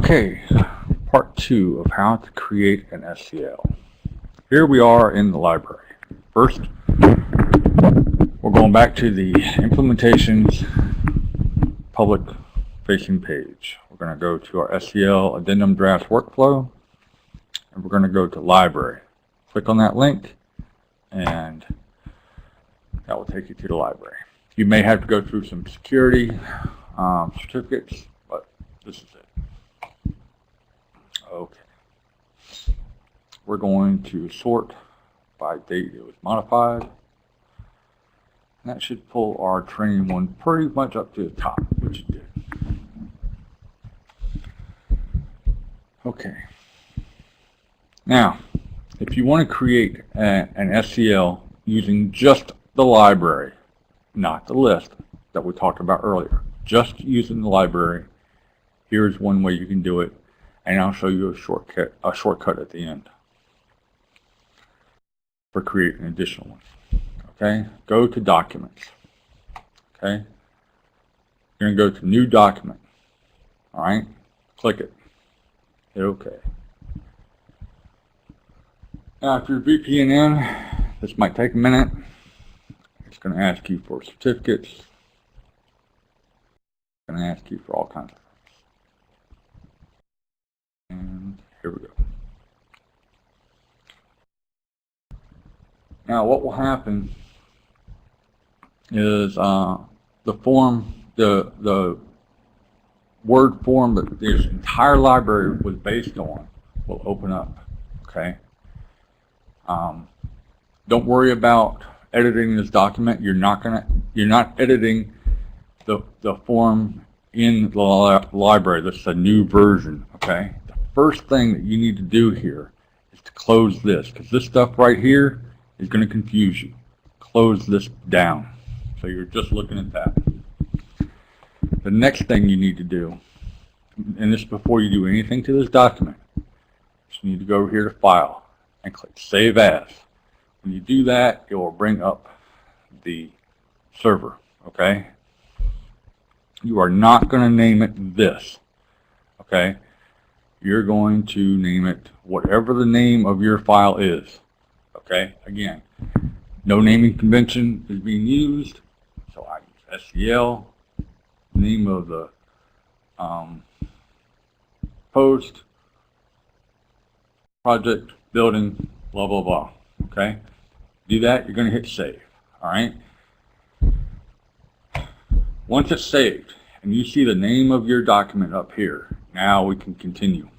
Okay, part 2 of how to create an SCL. Here we are in the library. First, we're going back to the implementations public facing page. We're going to go to our SCL addendum drafts workflow, and we're going to go to library. Click on that link, and that will take you to the library. You may have to go through some security certificates, but this is it. Okay. We're going to sort by date it was modified. And that should pull our training one pretty much up to the top, which it did. Okay. Now, if you want to create an SCL using just the library, not the list that we talked about earlier, just using the library, here's one way you can do it, and I'll show you a shortcut at the end for creating an additional one. Okay, go to documents. Okay, you're going to go to new document. All right, click it. Hit OK. Now, if you're VPN in, this might take a minute. It's going to ask you for certificates. It's going to ask you for all kinds of things. And here we go. Now, what will happen is the form, the Word form that this entire library was based on will open up. Okay. Don't worry about editing this document. You're not editing the form in the library. This is a new version. Okay. The first thing that you need to do here is to close this, because this stuff right here is going to confuse you. Close this down. So you're just looking at that. The next thing you need to do, and this is before you do anything to this document, is you need to go over here to File and click Save As. When you do that, it will bring up the server. Okay? You are not going to name it this. Okay? You're going to name it whatever the name of your file is. Okay? Again, no naming convention is being used, so I use SCL, name of the post, project, building, blah, blah, blah. Okay? Do that, you're going to hit save. All right? Once it's saved and you see the name of your document up here, now we can continue.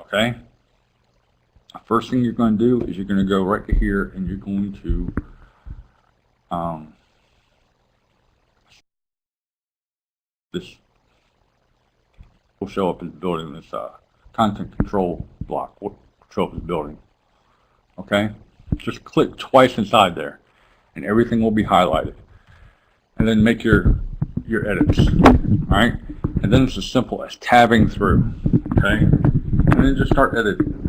Okay? The first thing you're going to do is you're going to go right to here and you're going to this will show up as building, this content control block will show up as building. Okay? Just click twice inside there and everything will be highlighted. And then make your edits. Alright? And then it's as simple as tabbing through. Okay? And then just start editing.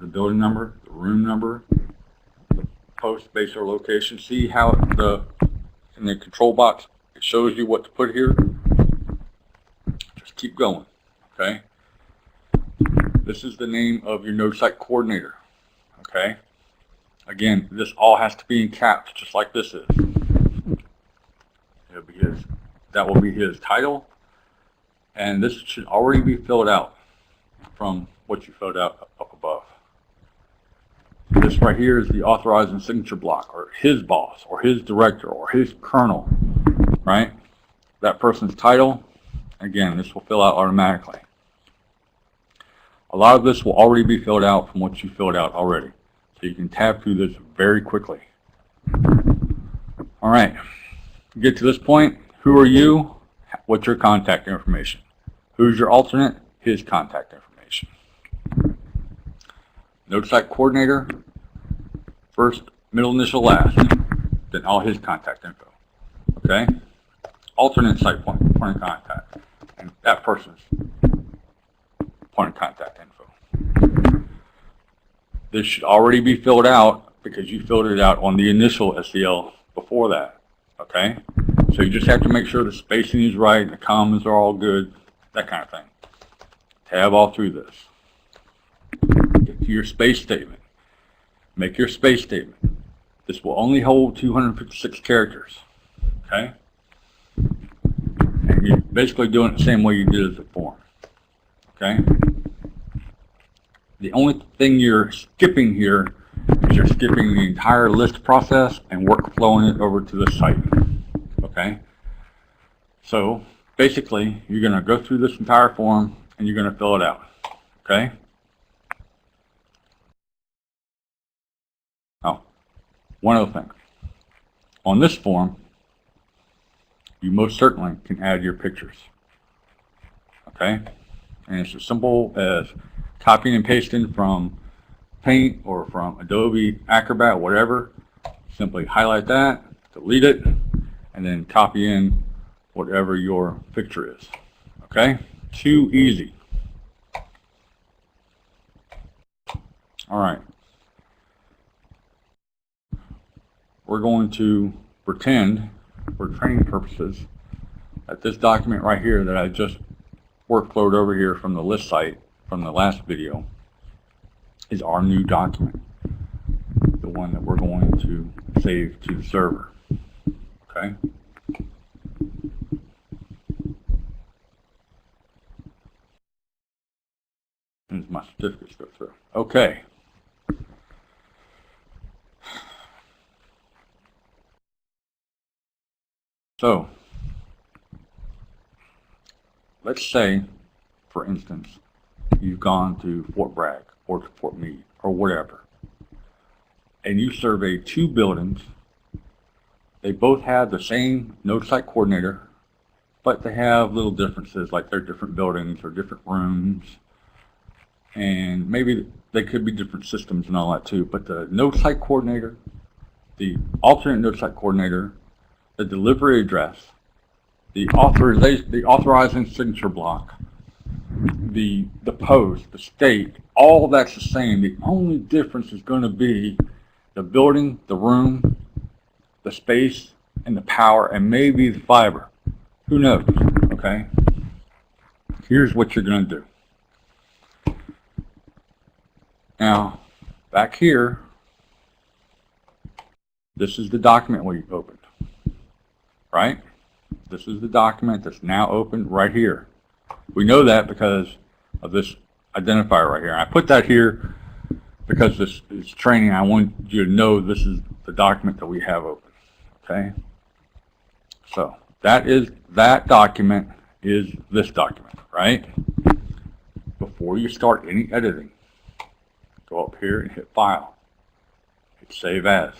The building number, the room number, the post, base, or location. See how in the control box it shows you what to put here? Just keep going. Okay? This is the name of your node site coordinator. Okay? Again, this all has to be in caps, just like this is. It'll be his. That will be his title, and this should already be filled out from what you filled out up above. This right here is the authorized and signature block, or his boss, or his director, or his colonel, right? That person's title, again, this will fill out automatically. A lot of this will already be filled out from what you filled out already. So you can tab through this very quickly. All right, get to this point. Who are you? What's your contact information? Who's your alternate? His contact information. Node site coordinator, first, middle, initial, last, then all his contact info. Okay? Alternate site point of contact, and that person's point of contact info. This should already be filled out because you filled it out on the initial SCL before that. Okay? So you just have to make sure the spacing is right, the commas are all good, that kind of thing. tab all through this. Get to your space statement. Make your space statement. This will only hold 256 characters. Okay? And you're basically doing it the same way you did as a form. Okay? The only thing you're skipping here is you're skipping the entire list process and workflowing it over to the site. Okay? So basically, you're going to go through this entire form and you're going to fill it out. Okay? Oh, one other thing. On this form, you most certainly can add your pictures. Okay? And it's as simple as copying and pasting from Paint or from Adobe Acrobat, whatever. Simply highlight that, delete it, and then copy in whatever your picture is. Okay? Too easy. All right. We're going to pretend, for training purposes, that this document right here that I just workflowed over here from the list site from the last video is our new document, the one that we're going to save to the server. Okay? And my certificates go through. Okay. So, let's say, for instance, you've gone to Fort Bragg or to Fort Meade or whatever, and you survey two buildings. They both have the same node site coordinator, but they have little differences, like they're different buildings or different rooms, and maybe they could be different systems and all that too. But the node site coordinator, the alternate node site coordinator, the delivery address, the authorizing signature block, the post, the state, all that's the same. The only difference is going to be the building, the room, the space, and the power, and maybe the fiber. Who knows? Okay? Here's what you're going to do. Now, back here, this is the document we opened. Right? This is the document that's now open right here. We know that because of this identifier right here. I put that here because this is training. I want you to know this is the document that we have open. Okay? So that document is this document, right? Before you start any editing, go up here and hit File. Hit Save As.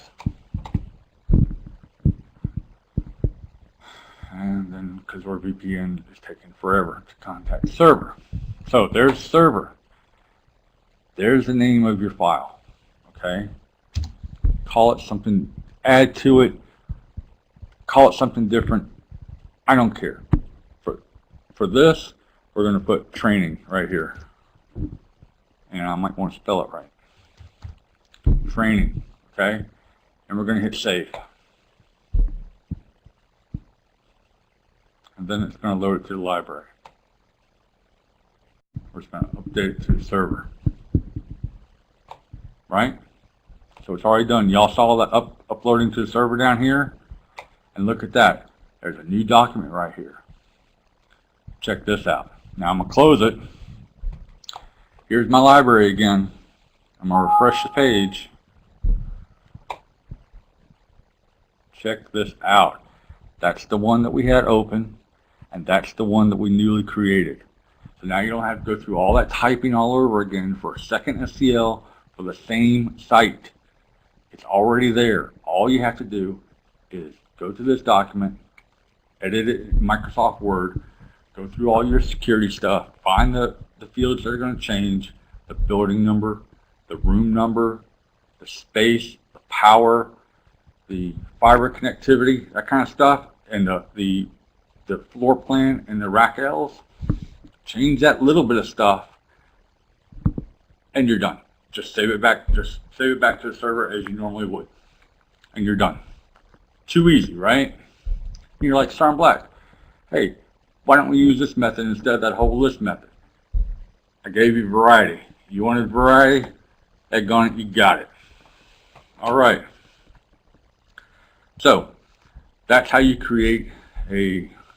And then, because our VPN is taking forever to contact the server. So there's server. There's the name of your file. Okay? Call it something, add to it, call it something different. I don't care. For this, we're going to put training right here. And I might want to spell it right. Training. Okay? And we're going to hit Save. And then it's going to load it to the library. We're just going to update it to the server. Right? So it's already done. Y'all saw that uploading to the server down here? And look at that. There's a new document right here. Check this out. Now I'm going to close it. Here's my library again. I'm going to refresh the page. Check this out. That's the one that we had open. And that's the one that we newly created. So now you don't have to go through all that typing all over again for a second SCL for the same site. It's already there. All you have to do is go to this document, edit it in Microsoft Word, go through all your security stuff, find the fields that are going to change, the building number, the room number, the space, the power, the fiber connectivity, that kind of stuff, and the floor plan and the rack Ls. Change that little bit of stuff, and you're done. Just save it back. Just save it back to the server as you normally would, and you're done. Too easy, right? You're like, Star Black, hey, why don't we use this method instead of that whole list method? I gave you variety. You wanted variety? Daggone it, you got it. All right. So that's how you create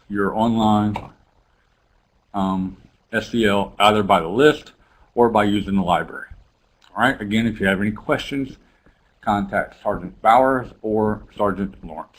your online SCL, either by the list or by using the library. All right. Again, if you have any questions, contact Sergeant Bowers or Sergeant Lawrence.